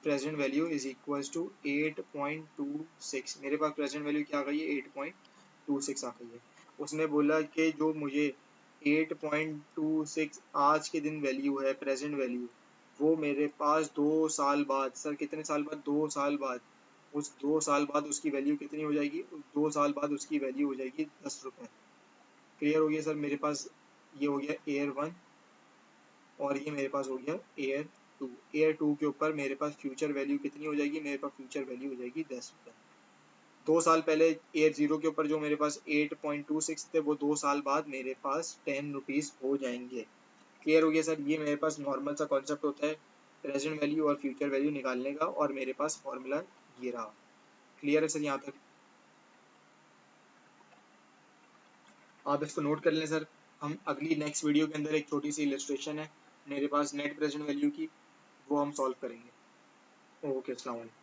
[SPEAKER 1] present value is equals to 8.26, मेरे पास प्रेजेंट वैल्यू क्या आ गई है 8.26 आ गई है। उसने बोला कि जो मुझे 8.26 आज के दिन वैल्यू है प्रेजेंट वैल्यू, वो मेरे पास 2 साल बाद, सर कितने साल बाद, 2 साल बाद, उस 2 साल बाद उसकी वैल्यू कितनी हो जाएगी, 2 साल बाद उसकी वैल्यू हो जाएगी 10 रुपये। क्लियर हो गया सर? मेरे पास ये हो गया एयर 1 और ये मेरे पास हो गया एयर 2। एयर 2 के ऊपर मेरे पास फ्यूचर वैल्यू कितनी हो जाएगी, मेरे पास फ्यूचर वैल्यू हो जाएगी 10 रुपये। 2 साल पहले एयर 0 के ऊपर जो मेरे पास 8.26 थे, वो 2 साल बाद मेरे पास 10 रुपीज़ हो जाएंगे। क्लियर हो गया सर? ये मेरे पास नॉर्मल सा कॉन्सेप्ट होता है प्रेजेंट वैल्यू और फ्यूचर वैल्यू निकालने का, और मेरे पास फॉर्मूला ये रहा। क्लियर है सर यहाँ तक? आप इसको नोट कर लें सर। हम अगली नेक्स्ट वीडियो के अंदर एक छोटी सी इलस्ट्रेशन है मेरे पास नेट प्रेजेंट वैल्यू की, वो हम सॉल्व करेंगे। ओके, अस्सलाम वालेकुम।